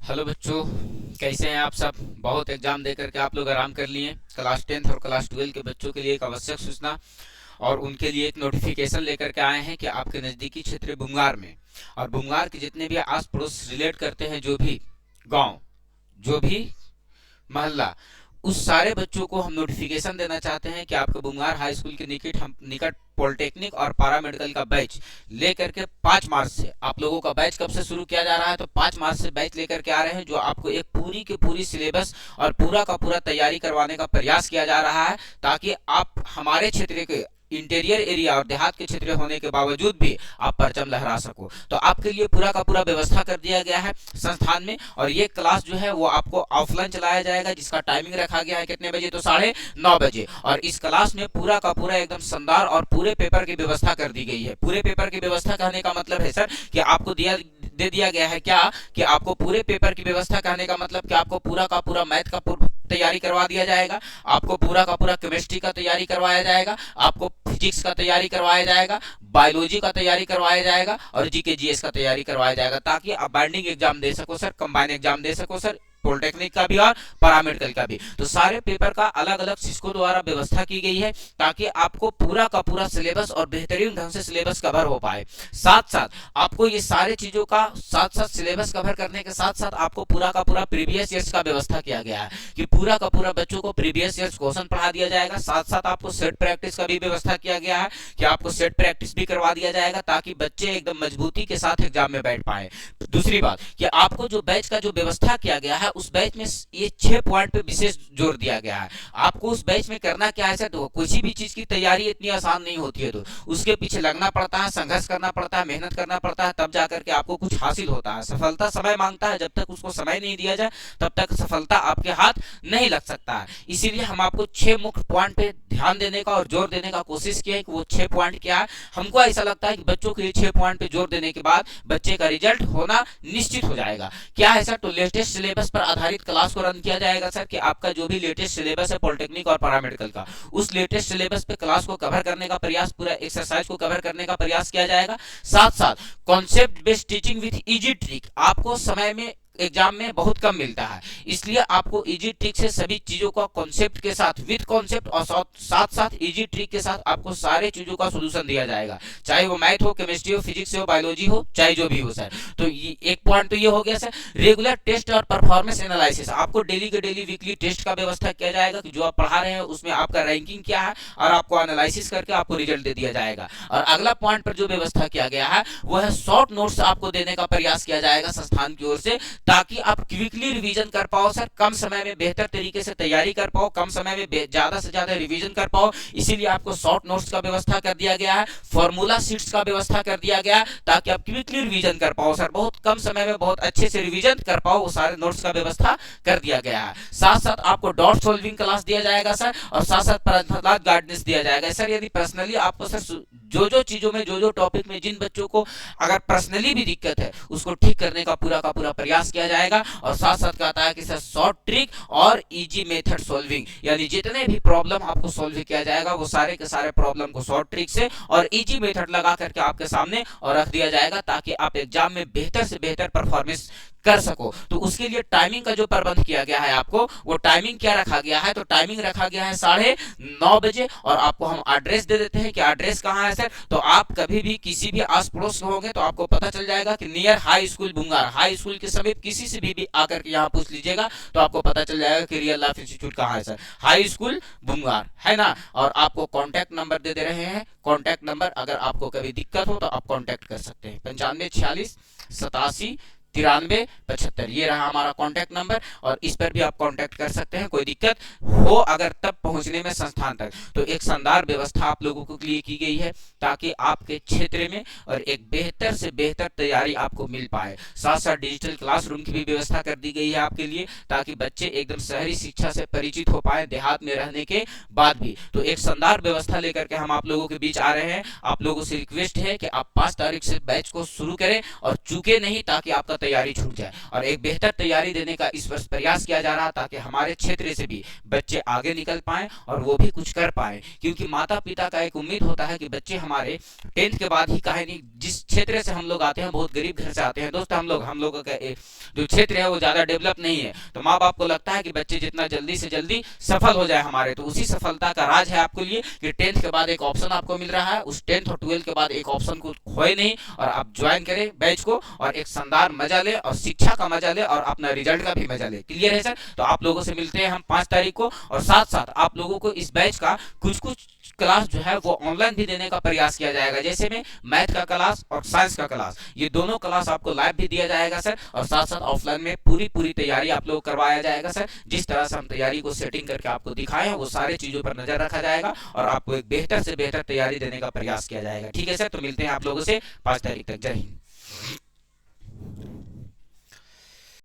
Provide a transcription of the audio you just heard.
Hello बच्चों, कैसे हैं आप सब। बहुत एग्जाम दे करके आप लोग आराम कर लिए। क्लास 10th और क्लास 12 के बच्चों के लिए एक आवश्यक सूचना और उनके लिए एक नोटिफिकेशन लेकर के आए हैं कि आपके नज़दीकी क्षेत्र बुंगार में और बुंगार के जितने भी आस पड़ोस रिलेट करते हैं, जो भी गांव, जो भी मोहल्ला, उस सारे बच्चों को हम नोटिफिकेशन देना चाहते हैं कि आपके बुंगार हाई स्कूल के निकट पॉलिटेक्निक और पारा मेडिकल का बैच लेकर के 5 मार्च से आप लोगों का बैच कब से शुरू किया जा रहा है, तो 5 मार्च से बैच लेकर के आ रहे हैं, जो आपको एक पूरी की पूरी सिलेबस और पूरा का पूरा तैयारी करवाने का प्रयास किया जा रहा है, ताकि आप हमारे क्षेत्र के इंटीरियर एरिया और देहात के क्षेत्र होने के बावजूद भी आप परचम लहरा सको। तो आपके लिए पूरा का पूरा व्यवस्था कर दिया गया है संस्थान में। और ये क्लास जो है वो आपको ऑफलाइन चलाया जाएगा, जिसका टाइमिंग रखा गया है कितने बजे, तो 9:30 बजे। और इस क्लास में पूरा का पूरा एकदम शानदार और पूरे पेपर की व्यवस्था कर दी गई है। पूरे पेपर की व्यवस्था कहने का मतलब है सर कि आपको दे दिया गया है क्या, कि आपको पूरे पेपर की व्यवस्था कहने का मतलब कि आपको पूरा का पूरा मैथ का तैयारी करवा दिया जाएगा, आपको पूरा का पूरा केमिस्ट्री का तैयारी करवाया जाएगा, आपको फिजिक्स का तैयारी करवाया जाएगा, बायोलॉजी का तैयारी करवाया जाएगा और जीके जीएस का तैयारी करवाया जाएगा, ताकि आप बाइंडिंग एग्जाम दे सको सर, कंबाइन एग्जाम दे सको सर, पॉलिटेक्निक का भी और पैरामेडिकल का भी। तो सारे पेपर का अलग अलग शिक्षकों द्वारा व्यवस्था की गई है, ताकि आपको पूरा का पूरा सिलेबस और बेहतरीन ढंग से सिलेबस कवर हो पाए। साथ साथ आपको ये सारे चीजों का साथ साथ सिलेबस कवर करने के साथ साथ आपको पूरा का पूरा प्रीवियस ईयर्स का व्यवस्था किया गया है, कि पूरा का पूरा बच्चों को प्रीवियस ईयर्स क्वेश्चन पढ़ा दिया जाएगा। साथ साथ आपको सेट प्रैक्टिस का भी व्यवस्था किया गया है, कि आपको सेट प्रैक्टिस भी करवा दिया जाएगा, ताकि बच्चे एकदम मजबूती के साथ एग्जाम में बैठ पाए। दूसरी बात कि आपको जो बैच का जो व्यवस्था किया गया है, उस बैच में ये 6 पॉइंट पे विशेष जोर दिया गया है। आपको उस बैच में करना क्या है सर, तो किसी भी चीज की तैयारी इतनी आसान नहीं होती है, तो उसके पीछे लगना पड़ता है, संघर्ष करना पड़ता है, मेहनत करना पड़ता है, तब जाकर के आपको कुछ हासिल होता है। सफलता समय मांगता है, जब तक उसको समय नहीं दिया जाए तब तक सफलता आपके हाथ नहीं लग सकता है। इसीलिए हम आपको 6 मुख्य पॉइंट पे ध्यान देने का और जोर देने का कोशिश किया है कि वो 6 पॉइंट क्या है। हमको ऐसा लगता है कि बच्चों के 6 पॉइंट पे जोर देने के बाद बच्चे का रिजल्ट होना निश्चित हो जाएगा। क्या है सर, तो लेटेस्ट सिलेबस पर आधारित क्लास को रन किया जाएगा सर, कि आपका जो भी लेटेस्ट सिलेबस है पॉलिटेक्निक और पैरामेडिकल का, उस लेटेस्ट सिलेबस पे क्लास को कवर करने का प्रयास, पूरा एक्सरसाइज को कवर करने का प्रयास किया जाएगा। साथ साथ concept based teaching with easy trick, आपको समय में एग्जाम में बहुत कम मिलता है, इसलिए आपको इजी ट्रिक से सभी चीजों का कॉन्सेप्ट के साथ, विद कॉन्सेप्ट और साथ साथ इजी ट्रिक के साथ आपको सारे चीजों का सोल्यूशन दिया जाएगा, चाहे वो मैथ हो, केमिस्ट्री हो, फिजिक्स हो, बायोलॉजी हो, चाहे जो भी हो सर। तो एक पॉइंट तो ये हो गया सर। रेगुलर टेस्ट और परफॉर्मेंस एनालिसिस, आपको डेली के डेली वीकली टेस्ट का व्यवस्था किया जाएगा, कि जो आप पढ़ा रहे हैं उसमें आपका रैंकिंग क्या है, और आपको एनालिसिस करके आपको रिजल्ट दे दिया जाएगा। और अगला पॉइंट पर जो व्यवस्था किया गया है वो है शॉर्ट नोट्स आपको देने का प्रयास किया जाएगा संस्थान की ओर से, ताकि आप क्विकली रिवीजन कर पाओ सर, कम समय में बेहतर तरीके से तैयारी कर पाओ, कम समय में ज्यादा से ज्यादा रिवीजन कर पाओ। इसीलिए आपको शॉर्ट नोट्स का व्यवस्था कर दिया गया है, फॉर्मूला शीट्स का व्यवस्था कर दिया गया है, ताकि आप क्विकली रिवीजन कर पाओ सर, बहुत कम समय में बहुत अच्छे से रिवीजन कर पाओ, वो सारे नोट्स का व्यवस्था कर दिया गया है। साथ साथ आपको डॉट सॉल्विंग क्लास दिया जाएगा सर, और साथ साथ पर्सनलाइज्ड गाइडेंस दिया जाएगा सर। यदि पर्सनली आपको सर जो जो चीजों में, जो जो टॉपिक में जिन बच्चों को अगर पर्सनली भी दिक्कत है, उसको ठीक करने का पूरा प्रयास किया जाएगा। और साथ साथ कहता है कि सर शॉर्ट ट्रिक और इजी मेथड सॉल्विंग, यानी जितने भी प्रॉब्लम आपको सॉल्व किया जाएगा, वो सारे के सारे प्रॉब्लम को शॉर्ट ट्रिक से और इजी मेथड लगा करके आपके सामने और रख दिया जाएगा, ताकि आप एग्जाम में बेहतर से बेहतर परफॉर्मेंस कर सको। तो उसके लिए टाइमिंग का जो प्रबंध किया गया है आपको, वो टाइमिंग क्या रखा गया है, तो टाइमिंग रखा गया है 9:30 बजे। और आपको हम एड्रेस दे देते हैं कि एड्रेस कहाँ है सर, तो आप कभी भी किसी भी आस पड़ोस में होंगे तो आपको पता चल जाएगा कि near high school Bungar, high school के समीप किसी से भी आकर के यहाँ पूछ लीजिएगा तो आपको पता चल जाएगा कि रियल लाइफ इंस्टीट्यूट कहाँ है सर, हाई स्कूल बुंगार, है ना। और आपको कॉन्टैक्ट नंबर दे रहे हैं, कॉन्टैक्ट नंबर, अगर आपको कभी दिक्कत हो तो आप कॉन्टैक्ट कर सकते हैं, 9546879375, ये रहा हमारा कॉन्टैक्ट नंबर, और इस पर भी आप कॉन्टैक्ट कर सकते हैं, कोई दिक्कत हो अगर तब पहुंचने में संस्थान तक। तो एक शानदार व्यवस्था आप लोगों के लिए की गई है, ताकि आपके क्षेत्र में और एक बेहतर से बेहतर तैयारी आपको मिल पाए। साथ साथ डिजिटल क्लासरूम की भी व्यवस्था कर दी गई है आपके लिए, ताकि बच्चे एकदम शहरी शिक्षा से परिचित हो पाए देहात में रहने के बाद भी। तो एक शानदार व्यवस्था लेकर के हम आप लोगों के बीच आ रहे हैं। आप लोगों से रिक्वेस्ट है कि आप 5 तारीख से बैच को शुरू करें और चूके नहीं, ताकि आपका तैयारी छूट जाए। और एक बेहतर तैयारी देने का इस वर्ष प्रयास किया जा रहा ताकि हमारे क्षेत्र से भी बच्चे आगे निकल पाएं और वो भी कुछ कर पाएं, क्योंकि माता पिता का एक उम्मीद होता है कि बच्चे हमारे 10th के बाद ही काहे नहीं, जिस क्षेत्र से हम लोग आते हैं बहुत गरीब घर से आते हैं दोस्त, हम लोगों का जो क्षेत्र है वो ज़्यादा डेवलप नहीं है, तो माँ बाप को लगता है कि बच्चे जितना जल्दी से जल्दी सफल हो जाए हमारे। तो उसी सफलता का राज है आपके लिए कि 10th के बाद एक ऑप्शन आपको मिल रहा है, उस 10th और 12th के बाद एक ऑप्शन को खोए नहीं और आप ज्वाइन करें बैच को और एक शानदार मजा ले और शिक्षा का मजा ले और अपना रिजल्ट का भी मजा ले। क्लियर है सर? तो आप लोगों से मिलते हैं हम 5 तारीख को, और साथ साथ आप लोगों को इस बैच का कुछ क्लास जो है वो ऑनलाइन भी देने का प्रयास किया जाएगा, जैसे में मैथ का क्लास और साइंस का क्लास, ये दोनों क्लास आपको लाइव भी दिया जाएगा सर, और साथ साथ ऑफलाइन में पूरी तैयारी आप लोग करवाया जाएगा सर। जिस तरह से हम तैयारी को सेटिंग करके आपको दिखाए हैं वो सारे चीजों पर नजर रखा जाएगा और आपको एक बेहतर से बेहतर तैयारी देने का प्रयास किया जाएगा। ठीक है सर? तो मिलते हैं आप लोगों से 5 तारीख तक। जय हिंद।